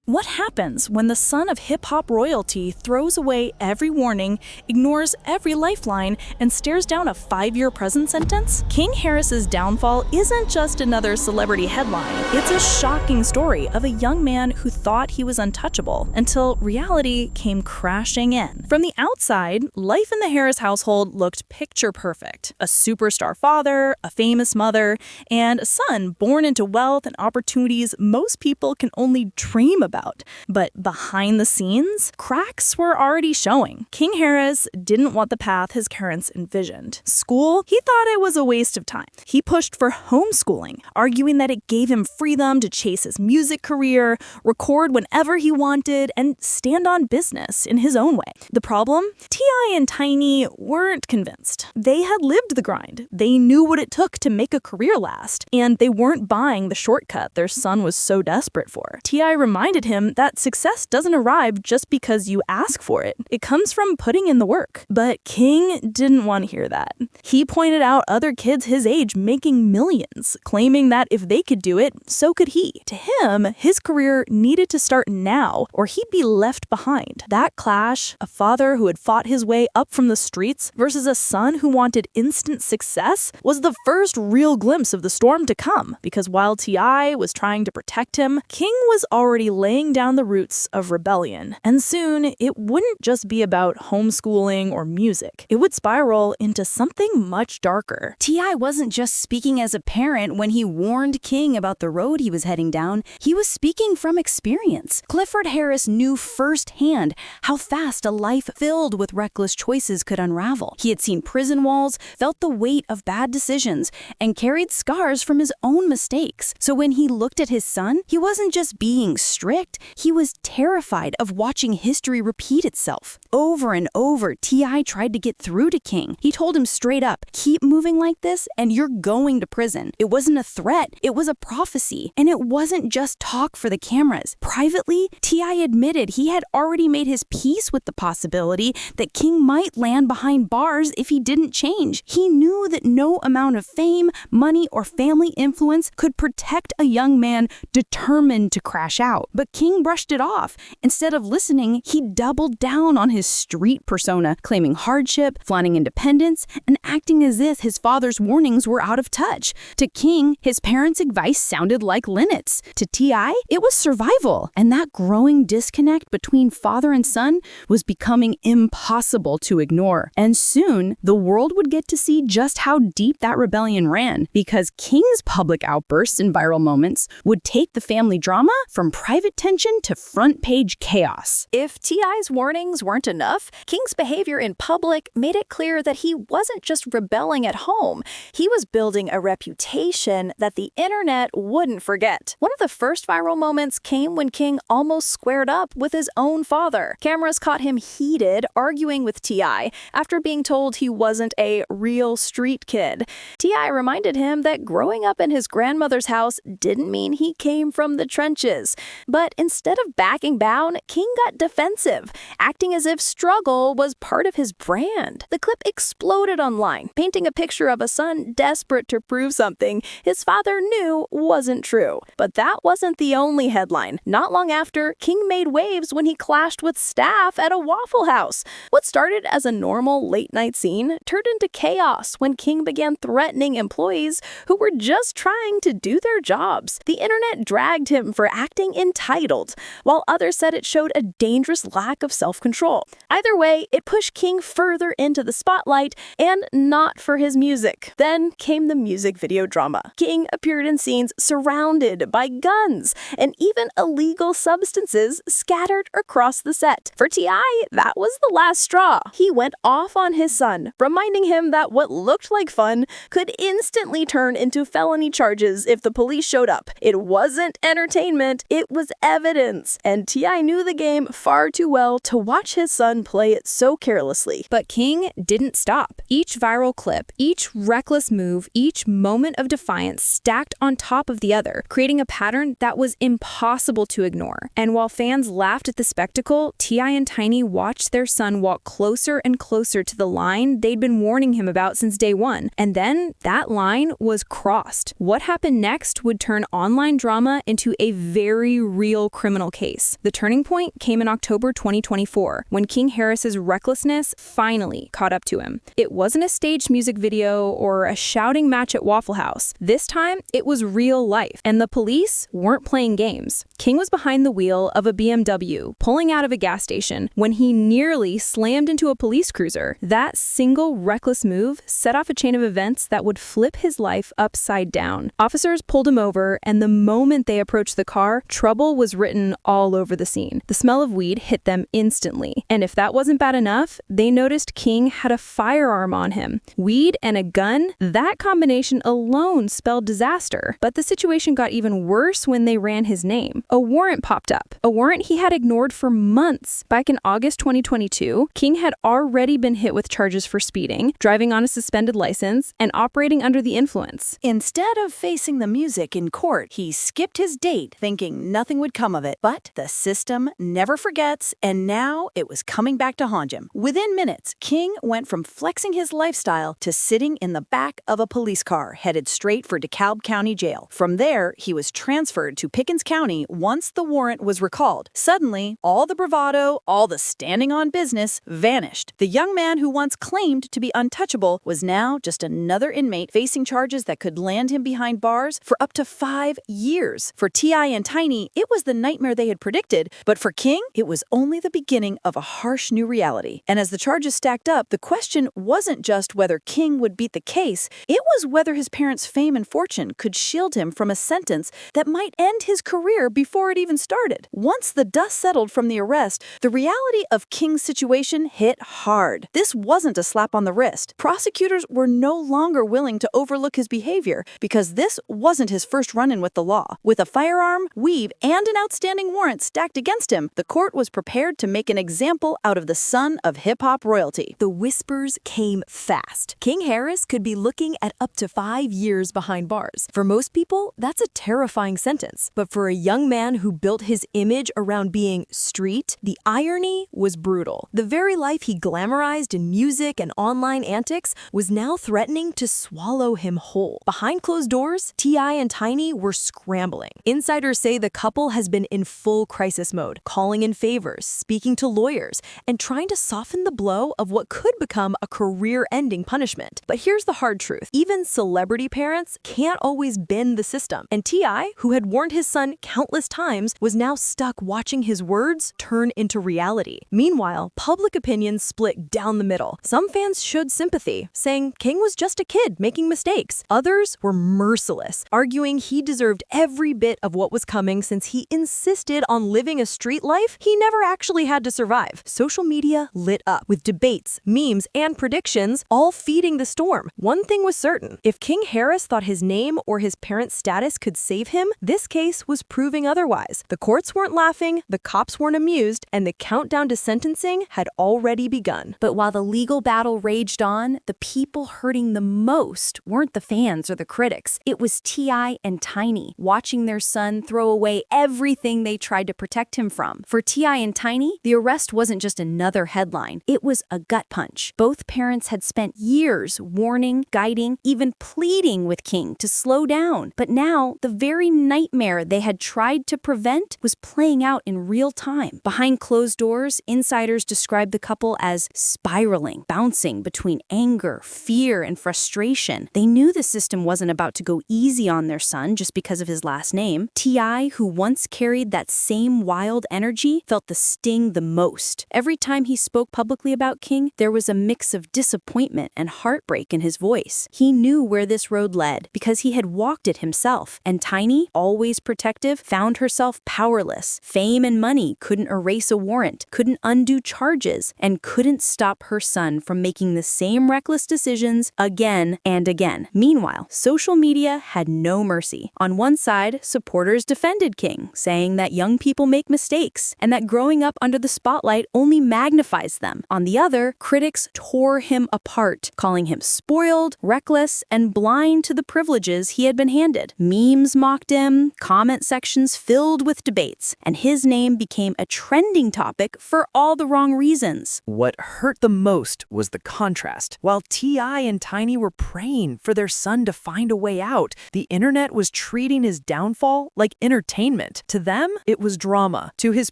What happens when the son of hip-hop royalty throws away every warning, ignores every lifeline, and stares down a 5-year prison sentence? King Harris's downfall isn't just another celebrity headline. It's a shocking story of a young man who thought he was untouchable until reality came crashing in. From the outside, life in the Harris household looked picture perfect. A superstar father, a famous mother, and a son born into wealth and opportunities most people can only dream about. But behind the scenes, cracks were already showing. King Harris didn't want the path his parents envisioned. School, he thought it was a waste of time. He pushed for homeschooling, arguing that it gave him freedom to chase his music career, record whenever he wanted, and stand on business in his own way. The problem? T.I. and Tiny weren't convinced. They had lived the grind. They knew what it took to make a career last, and they weren't buying the shortcut their son was so desperate for. T.I. reminded him that success doesn't arrive just because you ask for it. It comes from putting in the work. But King didn't want to hear that. He pointed out other kids his age making millions, claiming that if they could do it, so could he. To him, his career needed to start now, or he'd be left behind. That clash, a father who had fought his way up from the streets versus a son who wanted instant success, was the first real glimpse of the storm to come. Because while T.I. was trying to protect him, King was already laying down the roots of rebellion. And soon, it wouldn't just be about homeschooling or music. It would spiral into something much darker. T.I. wasn't just speaking as a parent when he warned King about the road he was heading down. He was speaking from experience. Clifford Harris knew firsthand how fast a life filled with reckless choices could unravel. He had seen prison walls, felt the weight of bad decisions, and carried scars from his own mistakes. So when he looked at his son, he wasn't just being strict, he was terrified of watching history repeat itself. Over and over, T.I. tried to get through to King. He told him straight up, keep moving like this and you're going to prison. It wasn't a threat, it was a prophecy. And it wasn't just talk for the cameras. Privately, T.I. admitted he had already made his peace with the possibility that King might land behind bars if he didn't change. He knew that no amount of fame, money, or family influence could protect a young man determined to crash out. But King brushed it off. Instead of listening, he doubled down on his street persona, claiming hardship, flaunting independence, and acting as if his father's warnings were out of touch. To King, his parents' advice sounded like linnets. To T.I., it was survival. And that growing disconnect between father and son was becoming impossible to ignore. And soon, the world would get to see just how deep that rebellion ran, because King's public outbursts and viral moments would take the family drama from private tension to front-page chaos. If T.I.'s warnings weren't enough, King's behavior in public made it clear that he wasn't just rebelling at home. He was building a reputation that the internet wouldn't forget. One of the first viral moments came when King almost squared up with his own father. Cameras caught him heated, arguing with T.I. after being told he wasn't a real street kid. T.I. reminded him that growing up in his grandmother's house didn't mean he came from the trenches. But instead of backing down, King got defensive, acting as if struggle was part of his brand. The clip exploded online, painting a picture of a son desperate to prove something his father knew wasn't true. But that wasn't the only headline. Not long after, King made waves when he clashed with staff at a Waffle House. What started as a normal late-night scene turned into chaos when King began threatening employees who were just trying to do their jobs. The internet dragged him for acting entitled, while others said it showed a dangerous lack of self-control. Either way, it pushed King further into the spotlight, and not for his music. Then came the music video drama. King appeared in scenes surrounded by guns and even illegal substances scattered across the set. For T.I., that was the last straw. He went off on his son, reminding him that what looked like fun could instantly turn into felony charges if the police showed up. It wasn't entertainment, it was evidence. And T.I. knew the game far too well to watch his son play it so carelessly. But King didn't stop. Each viral clip, each reckless move, each moment of defiance stacked on top of the other, creating a pattern that was impossible to ignore. And while fans laughed at the spectacle, T.I. and Tiny watched their son walk closer and closer to the line they'd been warning him about since day one. And then that line was crossed. What happened next would turn online drama into a very real real criminal case. The turning point came in October 2024, when King Harris's recklessness finally caught up to him. It wasn't a staged music video or a shouting match at Waffle House. This time, it was real life, and the police weren't playing games. King was behind the wheel of a BMW, pulling out of a gas station, when he nearly slammed into a police cruiser. That single reckless move set off a chain of events that would flip his life upside down. Officers pulled him over, and the moment they approached the car, trouble was written all over the scene. The smell of weed hit them instantly. And if that wasn't bad enough, they noticed King had a firearm on him. Weed and a gun, that combination alone spelled disaster. But the situation got even worse when they ran his name. A warrant popped up, a warrant he had ignored for months. Back in August 2022, King had already been hit with charges for speeding, driving on a suspended license, and operating under the influence. Instead of facing the music in court, he skipped his date, thinking nothing would come of it. But the system never forgets, and now it was coming back to haunt him. Within minutes, King went from flexing his lifestyle to sitting in the back of a police car, headed straight for DeKalb County Jail. From there, he was transferred to Pickens County once the warrant was recalled. Suddenly, all the bravado, all the standing on business vanished. The young man who once claimed to be untouchable was now just another inmate facing charges that could land him behind bars for up to 5 years. For T.I. and Tiny, it was the nightmare they had predicted, but for King, it was only the beginning of a harsh new reality. And as the charges stacked up, the question wasn't just whether King would beat the case, it was whether his parents' fame and fortune could shield him from a sentence that might end his career before it even started. Once the dust settled from the arrest, the reality of King's situation hit hard. This wasn't a slap on the wrist. Prosecutors were no longer willing to overlook his behavior because this wasn't his first run-in with the law. With a firearm, weave, and an outstanding warrant stacked against him, the court was prepared to make an example out of the son of hip-hop royalty. The whispers came fast. King Harris could be looking at up to 5 years behind bars. For most people, that's a terrifying sentence. But for a young man who built his image around being street, the irony was brutal. The very life he glamorized in music and online antics was now threatening to swallow him whole. Behind closed doors, T.I. and Tiny were scrambling. Insiders say the couple has been in full crisis mode, calling in favors, speaking to lawyers, and trying to soften the blow of what could become a career-ending punishment. But here's the hard truth. Even celebrity parents can't always bend the system. And T.I., who had warned his son countless times, was now stuck watching his words turn into reality. Meanwhile, public opinion split down the middle. Some fans showed sympathy, saying King was just a kid making mistakes. Others were merciless, arguing he deserved every bit of what was coming since he insisted on living a street life he never actually had to survive. Social media lit up, with debates, memes, and predictions all feeding the storm. One thing was certain. If King Harris thought his name or his parents' status could save him, this case was proving otherwise. The courts weren't laughing, the cops weren't amused, and the countdown to sentencing had already begun. But while the legal battle raged on, the people hurting the most weren't the fans or the critics. It was T.I. and Tiny, watching their son throw away everything they tried to protect him from. For T.I. and Tiny, the arrest wasn't just another headline. It was a gut punch. Both parents had spent years warning, guiding, even pleading with King to slow down. But now, the very nightmare they had tried to prevent was playing out in real time. Behind closed doors, insiders described the couple as spiraling, bouncing between anger, fear, and frustration. They knew the system wasn't about to go easy on their son just because of his last name. T.I., who once carried that same wild energy, felt the sting the most. Every time he spoke publicly about King, there was a mix of disappointment and heartbreak in his voice. He knew where this road led because he had walked it himself. And Tiny, always protective, found herself powerless. Fame and money couldn't erase a warrant, couldn't undo charges, and couldn't stop her son from making the same reckless decisions again and again. Meanwhile, social media had no mercy. On one side, supporters defended King, saying that young people make mistakes and that growing up under the spotlight only magnifies them. On the other, critics tore him apart, calling him spoiled, reckless, and blind to the privileges he had been handed. Memes mocked him, comment sections filled with debates, and his name became a trending topic for all the wrong reasons. What hurt the most was the contrast. While T.I. and Tiny were praying for their son to find a way out, the internet was treating his downfall like entertainment. To them, it was drama. To his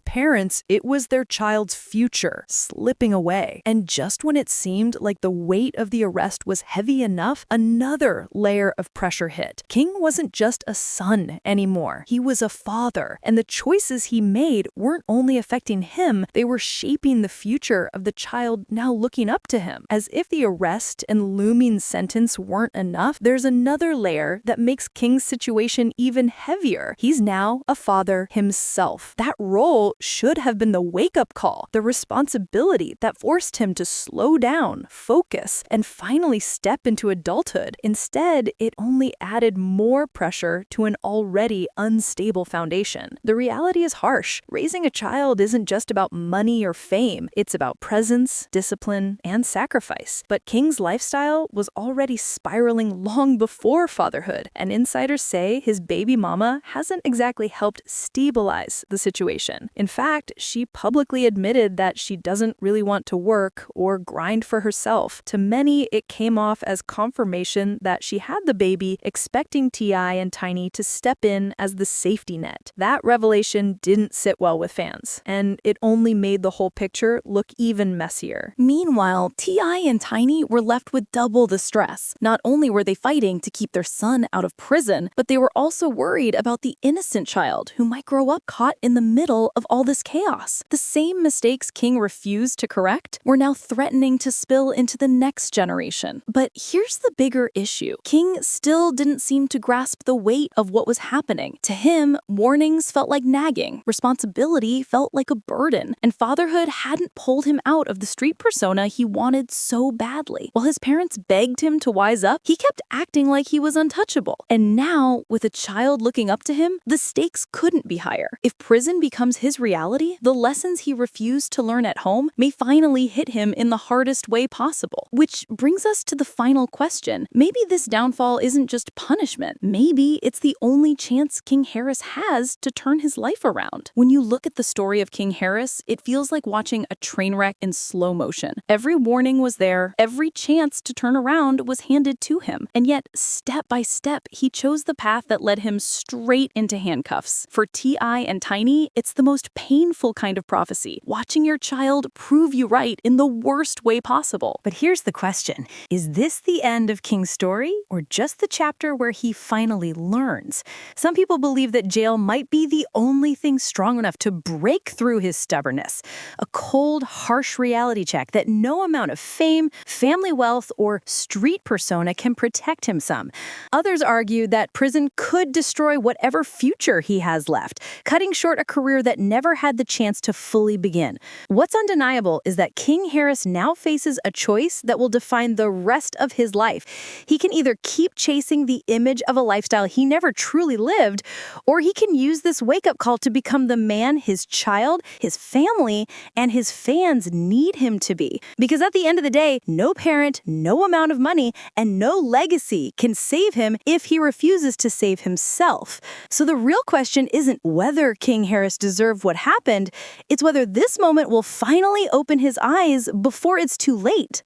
parents, it was their child's future slipping away. And just when it seemed like the weight of the arrest was heavy enough, another layer of pressure hit. King wasn't just a son anymore. He was a father. And the choices he made weren't only affecting him, they were shaping the future of the child now looking up to him. As if the arrest and looming sentence weren't enough, there's another layer that makes King's situation even heavier. He's now a father himself. That role should have been the wake-up call, the responsibility that forced him to slow down, focus, and finally step into adulthood. Instead, it only added more pressure to an already unstable foundation. The reality is harsh. Raising a child isn't just about money or fame. It's about presence, discipline, and sacrifice. But King's lifestyle was already spiraling long before fatherhood, and insiders say his baby mama hasn't exactly helped stabilize the situation. In fact, she publicly admitted that she doesn't really want to work or grind for herself. To many, it came off as confirmation that she had the baby, expecting T.I. and Tiny to step in as the safety net. That revelation didn't sit well with fans, and it only made the whole picture look even messier. Meanwhile, T.I. and Tiny were left with double the stress. Not only were they fighting to keep their son out of prison, but they were also worried about the innocent child who might grow up caught in the middle of all this chaos. The same mistakes King refused to correct were now threatening to spill into the next generation. But here's the bigger issue. King still didn't seem to grasp the weight of what was happening. To him, warnings felt like nagging, responsibility felt like a burden, and fatherhood hadn't pulled him out of the street persona he wanted so badly. While his parents begged him to wise up, he kept acting like he was untouchable. And now, with a child looking up to him, the stakes couldn't be higher. If prison becomes his reality, the lessons he refused to learn at home may finally hit him in the hardest way possible. Which brings us to the final question. Maybe this downfall isn't just punishment. Maybe it's the only chance King Harris has to turn his life around. When you look at the story of King Harris, it feels like watching a train wreck in slow motion. Every warning was there, every chance to turn around was handed to him, and yet, step by step, he chose the path that led him straight into handcuffs. For T.I. and Tiny, it's the most painful kind of prophecy, watching your child prove you right in the worst way possible. But here's the question. Is this the end of King's story, or just the chapter where he finally learns? Some people believe that jail might be the only thing strong enough to break through his stubbornness. A cold, harsh reality check that no amount of fame, family wealth, or street persona can protect him some. Others argue that prison could destroy whatever future he has left, cutting short a career that never had the chance to fully begin. What's undeniable is that King Harris now faces a choice that will define the rest of his life. He can either keep chasing the image of a lifestyle he never truly lived, or he can use this wake-up call to become the man his child, his family, and his fans need him to be. Because at the end of the day, no parent, no amount of money, and no legacy can save him if he refuses to save himself. So the real question isn't whether King Harris deserved what happened, it's whether this moment will finally open his eyes before it's too late.